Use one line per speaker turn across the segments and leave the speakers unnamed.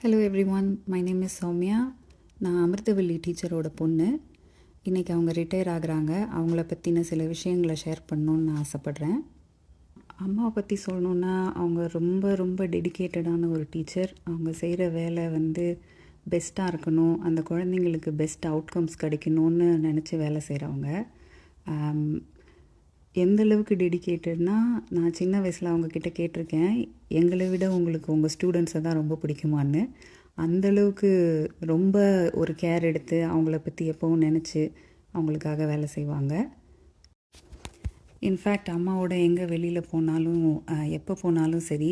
Hello everyone, my name is Soumya. நான் அமிர்தவல்லி டீச்சரோட பொண்ணு. இன்றைக்கி அவங்க ரிட்டையர் ஆகுறாங்க. அவங்கள பற்றின சில விஷயங்களை ஷேர் பண்ணணுன்னு நான் ஆசைப்பட்றேன். அம்மாவை பற்றி சொல்லணுன்னா, அவங்க ரொம்ப ரொம்ப டெடிக்கேட்டடான ஒரு டீச்சர். அவங்க செய்கிற வேலை பெஸ்ட்டாக இருக்கணும், அந்த குழந்தைங்களுக்கு பெஸ்ட் அவுட்கம்ஸ் கிடைக்கணும்னு நினச்சி வேலை செய்கிறவங்க. எந்தளவுக்கு டெடிக்கேட்டட்னா, நான் சின்ன வயசில் அவங்கக்கிட்ட கேட்டிருக்கேன், எங்களை விட உங்களுக்கு உங்கள் ஸ்டூடெண்ட்ஸை தான் ரொம்ப பிடிக்குமான்னு. அந்தளவுக்கு ரொம்ப ஒரு கேர் எடுத்து அவங்கள பற்றி எப்போவும் நினச்சி அவங்களுக்காக வேலை செய்வாங்க. இன்ஃபேக்ட் அம்மாவோட எங்கே வெளியில் போனாலும் எப்போ போனாலும் சரி,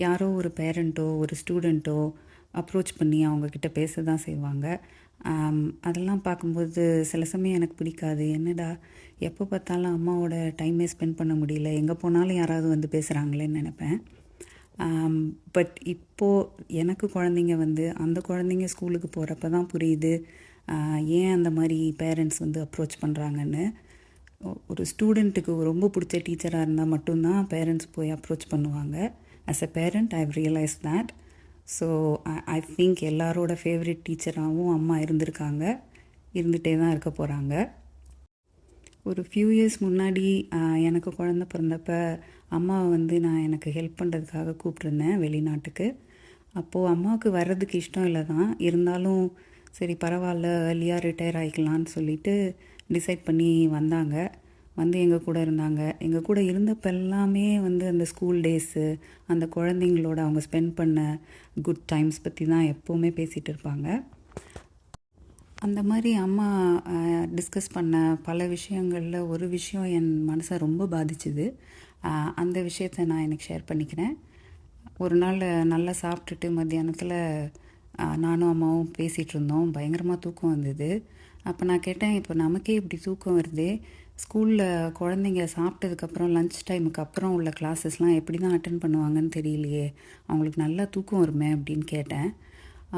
யாரோ ஒரு பேரண்ட்டோ ஒரு ஸ்டூடெண்ட்டோ அப்ரோச் பண்ணி அவங்கக்கிட்ட பேச தான் செய்வாங்க. அதெல்லாம் பார்க்கும்போது சில சமயம் எனக்கு பிடிக்காது. என்னடா எப்போ பார்த்தாலும் அம்மாவோட டைமே ஸ்பெண்ட் பண்ண முடியல, எங்கே போனாலும் யாராவது பேசுகிறாங்களேன்னு நினப்பேன். பட் இப்போது எனக்கு குழந்தைங்க அந்த குழந்தைங்க ஸ்கூலுக்கு போகிறப்ப தான் புரியுது ஏன் அந்த மாதிரி பேரண்ட்ஸ் அப்ரோச் பண்ணுறாங்கன்னு. ஒரு ஸ்டூடெண்ட்டுக்கு ரொம்ப பிடிச்ச டீச்சராக இருந்தால் மட்டும்தான் பேரண்ட்ஸ் போய் அப்ரோச் பண்ணுவாங்க. As a parent I have realise that. So I think எல்லாரோட ஃபேவரட் டீச்சராகவும் அம்மா இருந்திருக்காங்க, இருந்துகிட்டே தான் இருக்க போகிறாங்க. ஒரு ஃபியூ இயர்ஸ் முன்னாடி எனக்கு குழந்த பிறந்தப்ப அம்மாவை நான் எனக்கு ஹெல்ப் பண்ணுறதுக்காக கூப்பிட்ருந்தேன் வெளிநாட்டுக்கு. அப்போது அம்மாவுக்கு வர்றதுக்கு இஷ்டம் இல்லை தான், இருந்தாலும் சரி பரவாயில்ல ஏர்லியாக ரிட்டையர் ஆகிக்கலான்னு சொல்லிட்டு டிசைட் பண்ணி வந்தாங்க. எங்கள் கூட இருந்தாங்க. எங்கள் கூட இருந்தப்போ எல்லாமே அந்த ஸ்கூல் டேஸு, அந்த குழந்தைங்களோட அவங்க ஸ்பெண்ட் பண்ண குட் டைம்ஸ் பற்றி தான் எப்போவுமே பேசிகிட்டு இருப்பாங்க. அந்த மாதிரி அம்மா டிஸ்கஸ் பண்ண பல விஷயங்களில் ஒரு விஷயம் என் மனசை ரொம்ப பாதிச்சுது. அந்த விஷயத்தை நான் எனக்கு ஷேர் பண்ணிக்கிறேன். ஒரு நாள் நல்லா சாப்பிட்டுட்டு மத்தியானத்தில் நானும் அம்மாவும் பேசிகிட்டு இருந்தோம். பயங்கரமாக தூக்கம் வந்தது. அப்போ நான் கேட்டேன், இப்போ நமக்கே இப்படி தூக்கம் வருதே, ஸ்கூலில் குழந்தைங்க சாப்பிட்டதுக்கப்புறம் லன்ச் டைமுக்கு அப்புறம் உள்ள கிளாஸஸ்லாம் எப்படி தான் அட்டென்ட் பண்ணுவாங்கன்னு தெரியலையே, அவங்களுக்கு நல்லா தூக்கம் வருமே அப்படின்னு கேட்டேன்.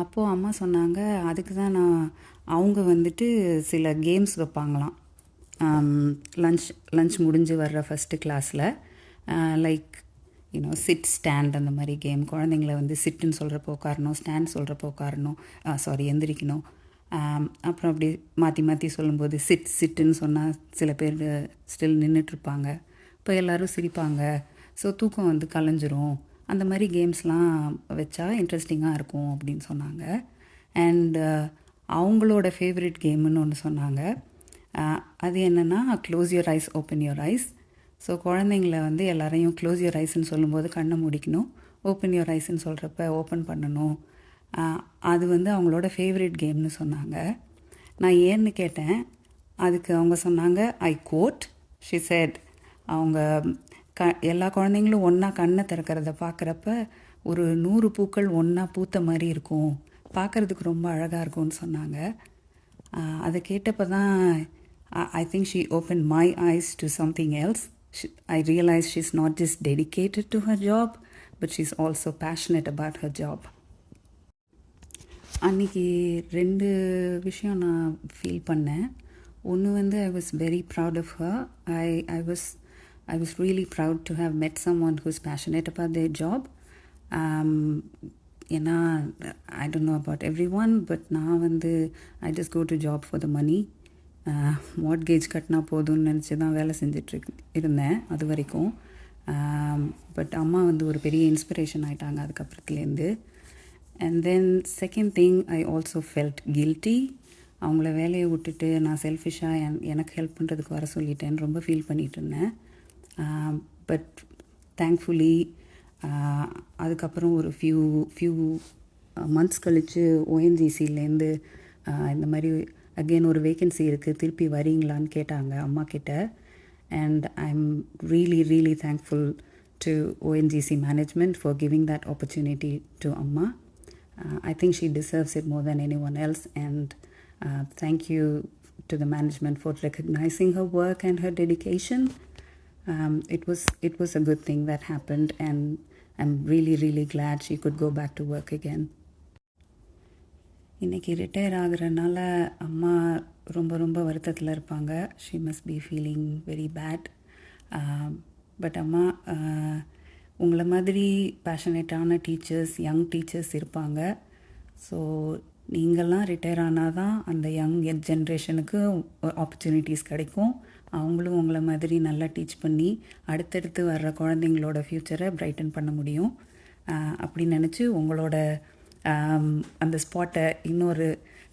அப்போது அம்மா சொன்னாங்க, அதுக்கு தான் அவங்க சில கேம்ஸ் வைப்பாங்களாம் லன்ச் முடிஞ்சு வர்ற ஃபஸ்ட்டு கிளாஸில். லைக் சிட் ஸ்டாண்ட் அந்த மாதிரி கேம். குழந்தைங்கள சிட்டுன்னு சொல்கிறப்போ உட்காரணும், ஸ்டாண்ட் சொல்கிறப்போ உட்காரணும், எந்திரிக்கணும். அப்புறம் அப்படி மாற்றி மாற்றி சொல்லும்போது சிட்டுன்னு சொன்னால் சில பேர் ஸ்டில் நின்றுட்டுருப்பாங்க, இப்போ எல்லோரும் சிரிப்பாங்க, ஸோ தூக்கம் கலைஞ்சிரும். அந்த மாதிரி கேம்ஸ்லாம் வச்சா இன்ட்ரெஸ்டிங்காக இருக்கும் அப்படின்னு சொன்னாங்க. அண்டு அவங்களோட ஃபேவரட் கேமுன்னு ஒன்று சொன்னாங்க. அது என்னென்னா close your eyes open your eyes. So குழந்தைங்கள எல்லாரையும் க்ளோஸ் யுவர் ஐஸ்ன்னு சொல்லும்போது கண்ணை முடிக்கணும், ஓப்பன் யுவர் ஐஸ்ன்னு சொல்கிறப்ப ஓப்பன் பண்ணணும். அது அவங்களோட ஃபேவரட் கேம்னு சொன்னாங்க. நான் ஏன்னு கேட்டேன். அதுக்கு அவங்க சொன்னாங்க, ஐ கோட், ஷி செட், அவங்க எல்லா குழந்தைங்களும் ஒன்றா கண்ணை திறக்கிறத பார்க்குறப்ப ஒரு 100 பூக்கள் ஒன்றா பூத்த மாதிரி இருக்கும், பார்க்குறதுக்கு ரொம்ப அழகாக இருக்கும்னு சொன்னாங்க. அதை கேட்டப்போ தான் I think she open my ice to something else. I realized she's not just dedicated to her job, but she's also passionate about her job. அன்றைக்கி 2 விஷயம் நான் ஃபீல் பண்ணேன். ஒன்று I was very proud of her. I was really proud to have met someone who's passionate about their job. ஏன்னா I don't know about everyone, but நான் I just go to job for the money. Mortgage கட்டினா போதும்னு நினச்சி தான் வேலை இருந்தேன் அது வரைக்கும். பட் அம்மா ஒரு பெரிய இன்ஸ்பிரேஷன் ஆகிட்டாங்க அதுக்கப்புறத்துலேருந்து. And then second thing, I also felt guilty. அவங்கள வேலையை விட்டுட்டு நான் செல்ஃபிஷாக எனக்கு ஹெல்ப் பண்ணுறதுக்கு வர சொல்லிட்டேன்னு ரொம்ப ஃபீல் பண்ணிகிட்டு இருந்தேன். பட் தேங்க்ஃபுல்லி அதுக்கப்புறம் ஒரு ஃபியூ மந்த்ஸ் கழித்து ஓஎன்ஜிசிலேருந்து இந்த மாதிரி அகெயின் ஒரு வேக்கன்சி இருக்குது, திருப்பி வரீங்களான்னு கேட்டாங்க அம்மா கிட்ட. And I am really thankful to ONGC management for giving that opportunity to Amma. I think she deserves it more than anyone else, and thank you to the management for recognizing her work and her dedication. It was a good thing that happened, and I'm really glad she could go back to work again. இன்றைக்கி retire ஆகிறனால அம்மா ரொம்ப வருத்தத்தில் இருப்பாங்க. She must be feeling very bad. But அம்மா, உங்களை மாதிரி பேஷனேட்டான டீச்சர்ஸ், யங் டீச்சர்ஸ் இருப்பாங்க. ஸோ நீங்கள்லாம் ரிட்டையர் ஆனால் தான் அந்த யங் ஜென்ரேஷனுக்கு ஆப்பர்ச்சுனிட்டிஸ் கிடைக்கும். அவங்களும் உங்களை மாதிரி நல்லா டீச் பண்ணி அடுத்தடுத்து வர்ற குழந்தைங்களோட ஃப்யூச்சரை பிரைட்டன் பண்ண முடியும். அப்படி நினச்சி உங்களோட அந்த ஸ்பாட்டை இன்னொரு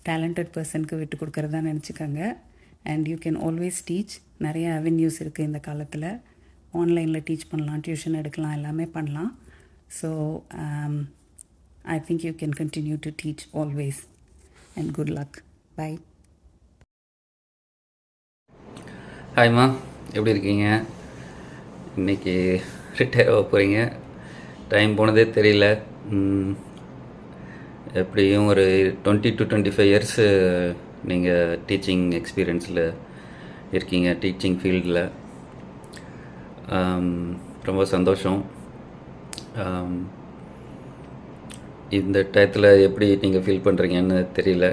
டேலண்டட் பர்சனுக்கு விட்டு கொடுக்குறதா நினச்சிக்கோங்க. And you can always teach. நிறைய அவென்யூஸ் இருக்குது இந்த காலத்தில். ஆன்லைனில் டீச் பண்ணலாம், டியூஷன் எடுக்கலாம், எல்லாமே பண்ணலாம். So I think you can continue to teach always, and good luck. Bye.
ஹாய்மா, எப்படி இருக்கீங்க? இன்றைக்கி ரிட்டையர் ஆக போகிறீங்க. டைம் போனதே தெரியல. எப்படியும் ஒரு 20 to 25 இயர்ஸ் நீங்கள் டீச்சிங் எக்ஸ்பீரியன்ஸில் இருக்கீங்க, டீச்சிங் ஃபீல்டில். ரொம்ப சந்தோஷம். இந்த டயத்தில் எப்படி நீங்கள் ஃபீல் பண்ணுறீங்கன்னு தெரியல.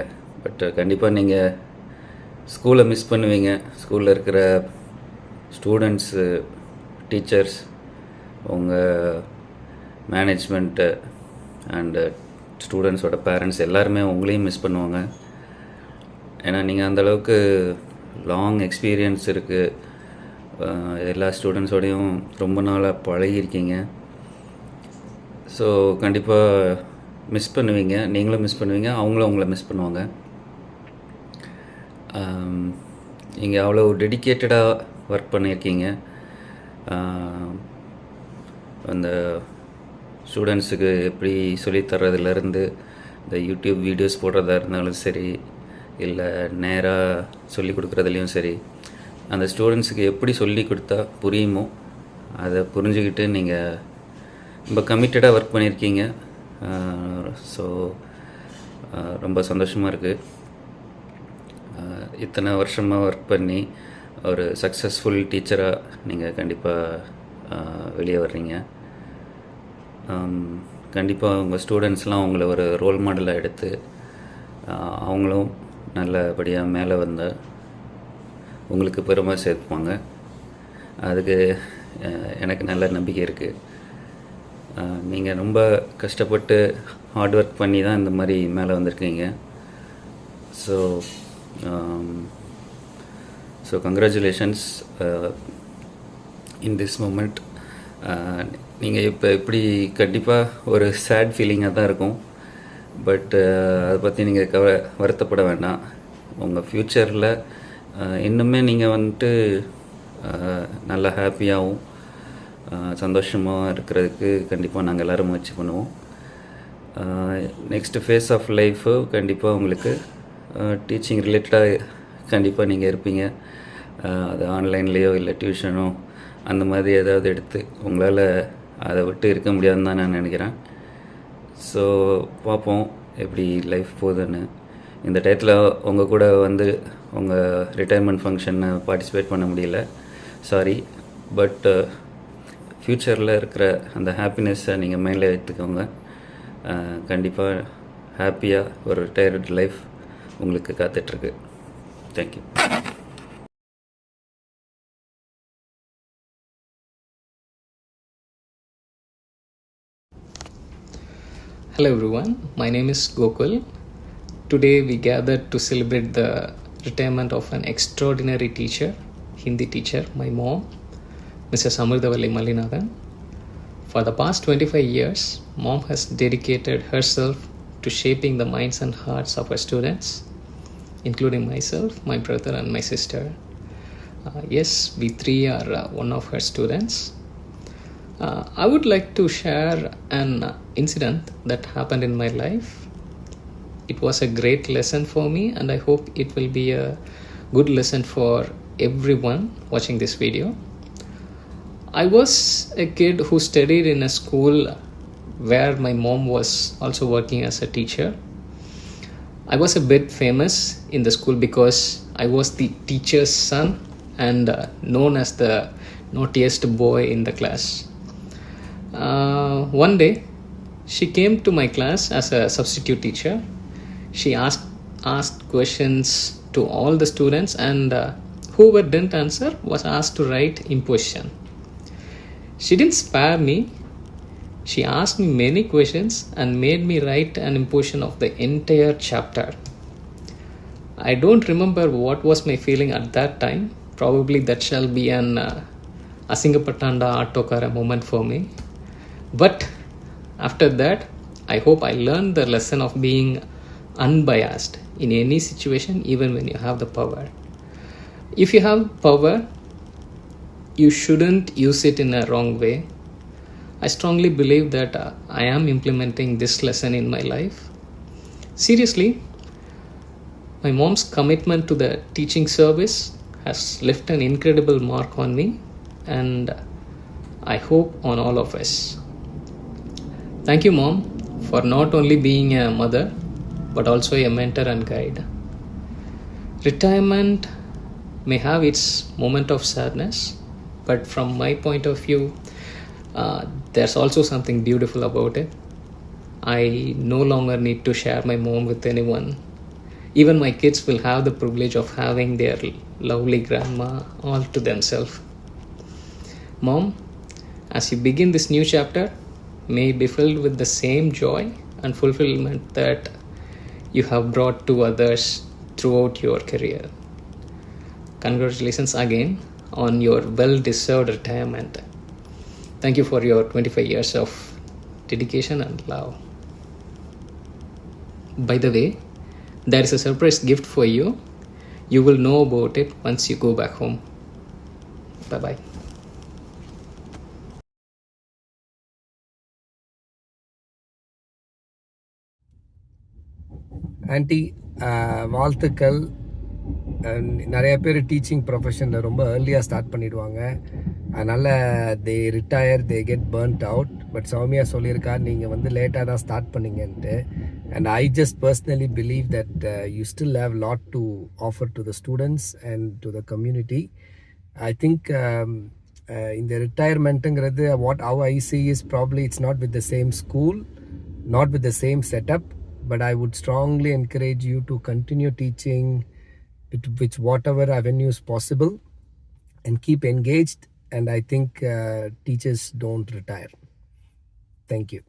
பட் கண்டிப்பாக நீங்கள் ஸ்கூலை மிஸ் பண்ணுவீங்க. ஸ்கூலில் இருக்கிற ஸ்டூடெண்ட்ஸு, டீச்சர்ஸ், உங்கள் மேனேஜ்மெண்ட்டு அண்டு ஸ்டூடெண்ட்ஸோட பேரண்ட்ஸ் எல்லாருமே உங்களையும் மிஸ் பண்ணுவாங்க. ஏன்னா நீங்கள் அந்தளவுக்கு லாங் எக்ஸ்பீரியன்ஸ் இருக்குது. எல்லா ஸ்டூடெண்ட்ஸோடையும் ரொம்ப நாளாக பழகியிருக்கீங்க. ஸோ கண்டிப்பாக மிஸ் பண்ணுவீங்க. நீங்களும் மிஸ் பண்ணுவீங்க, அவங்களும் உங்களை மிஸ் பண்ணுவாங்க. நீங்கள் அவ்வளோ டெடிக்கேட்டடாக ஒர்க் பண்ணியிருக்கீங்க. அந்த ஸ்டூடெண்ட்ஸுக்கு எப்படி சொல்லித்தரதுலேருந்து இந்த யூடியூப் வீடியோஸ் போடுறதா இருந்தாலும் சரி, இல்லை நேராக சொல்லி கொடுக்குறதுலையும் சரி, அந்த ஸ்டூடெண்ட்ஸுக்கு எப்படி சொல்லி கொடுத்தா புரியுமோ அதை புரிஞ்சுக்கிட்டு நீங்கள் ரொம்ப கமிட்டடாக ஒர்க் பண்ணியிருக்கீங்க. ஸோ ரொம்ப சந்தோஷமாக இருக்குது. இத்தனை வருஷமாக ஒர்க் பண்ணி ஒரு சக்ஸஸ்ஃபுல் டீச்சராக நீங்கள் கண்டிப்பாக வெளியே வர்றீங்க. கண்டிப்பாக உங்கள் ஸ்டூடெண்ட்ஸ்லாம் உங்களை ஒரு ரோல் மாடலாக எடுத்து அவங்களும் நல்லபடியாக மேலே வந்த உங்களுக்கு பெருமை சேர்ப்பாங்க. அதுக்கு எனக்கு நல்ல நம்பிக்கை இருக்குது. நீங்கள் ரொம்ப கஷ்டப்பட்டு ஹார்ட் ஒர்க் பண்ணி தான் இந்த மாதிரி மேலே வந்திருக்கீங்க. So congratulations in this moment. நீங்கள் இப்போ எப்படி கண்டிப்பாக ஒரு சேட் ஃபீலிங்காக தான் இருக்கும். பட் அதை பற்றி நீங்கள் வருத்தப்பட வேண்டாம். உங்கள் ஃப்யூச்சரில் இன்னுமே நீங்கள் வந்துட்டு நல்லா ஹாப்பியாகவும் சந்தோஷமாக இருக்கிறதுக்கு கண்டிப்பாக நாங்கள் எல்லோரும் முயற்சி பண்ணுவோம். நெக்ஸ்ட்டு ஃபேஸ் ஆஃப் லைஃபு கண்டிப்பாக உங்களுக்கு டீச்சிங் ரிலேட்டடாக கண்டிப்பாக நீங்கள் இருப்பீங்க. அது ஆன்லைன்லேயோ இல்லை டியூஷனோ அந்த மாதிரி ஏதாவது எடுத்து உங்களால் அதை விட்டு இருக்க முடியாதுன்னு தான் நான் நினைக்கிறேன். ஸோ பார்ப்போம் எப்படி லைஃப் போகுதுன்னு. இந்த டயத்தில் உங்கள் கூட வந்து உங்கள் ரிட்டையர்மெண்ட் ஃபங்க்ஷனை பார்ட்டிசிபேட் பண்ண முடியல, சாரி. பட் ஃப்யூச்சரில் இருக்கிற அந்த ஹாப்பினஸ்ஸை நீங்கள் மைண்டில் வைத்துக்கோங்க. கண்டிப்பாக ஹாப்பியாக ஒரு ரிட்டையர்ட் லைஃப் உங்களுக்கு காத்துட்ருக்கு. Thank you.
Hello everyone, my name is Gokul. Today we gathered to celebrate the retirement of an extraordinary teacher, Hindi teacher, my mom, Mrs. Amritavalli Mallinathan. For the past 25 years, mom has dedicated herself to shaping the minds and hearts of her students, including myself, my brother and my sister. Yes, we three are one of her students. I would like to share an incident that happened in my life. It was a great lesson for me, and I hope it will be a good lesson for everyone watching this video. I was a kid who studied in a school where my mom was also working as a teacher. I was a bit famous in the school because I was the teacher's son and known as the naughtiest boy in the class. One day, she came to my class as a substitute teacher. She asked questions to all the students, and whoever didn't answer was asked to write imposition. She didn't spare me. She asked me many questions and made me write an portion of the entire chapter. I don't remember what was my feeling at that time. Probably that shall be an Asingapatanda Atokara moment for me. But after that, I hope I learned the lesson of being unbiased in any situation, even when you have the power. If you have power, you shouldn't use it in a wrong way. I strongly believe that I am implementing this lesson in my life. Seriously, my mom's commitment to the teaching service has left an incredible mark on me, and I hope on all of us. Thank you, Mom, for not only being a mother, but also a mentor and guide. Retirement may have its moment of sadness, but from my point of view, there's also something beautiful about it. I no longer need to share my mom with anyone. Even my kids will have the privilege of having their lovely grandma all to themselves. Mom, as you begin this new chapter, may it be filled with the same joy and fulfillment that you have brought to others throughout your career. Congratulations again on your well-deserved retirement. Thank you for your 25 years of dedication and love. By the way, there is a surprise gift for you. You will know about it once you go back home. Bye-bye.
Anti வாழ்த்துக்கள். நிறைய பேர் teaching ப்ரொஃபஷனில் ரொம்ப ஏர்லியாக start பண்ணிடுவாங்க. அதனால் they retire, they get burnt out. But Soumya சொல்லியிருக்கா நீங்கள் வந்து லேட்டாக தான் ஸ்டார்ட் பண்ணீங்கன்ட்டு. And I just personally believe that you still have lot to offer to the students and to the community. I think இந்த ரிட்டையர்மெண்ட்டுங்கிறது how I see is probably it's not with the same school, not with the same setup, but I would strongly encourage you to continue teaching with whatever avenues possible and keep engaged. And I think teachers don't retire. Thank you.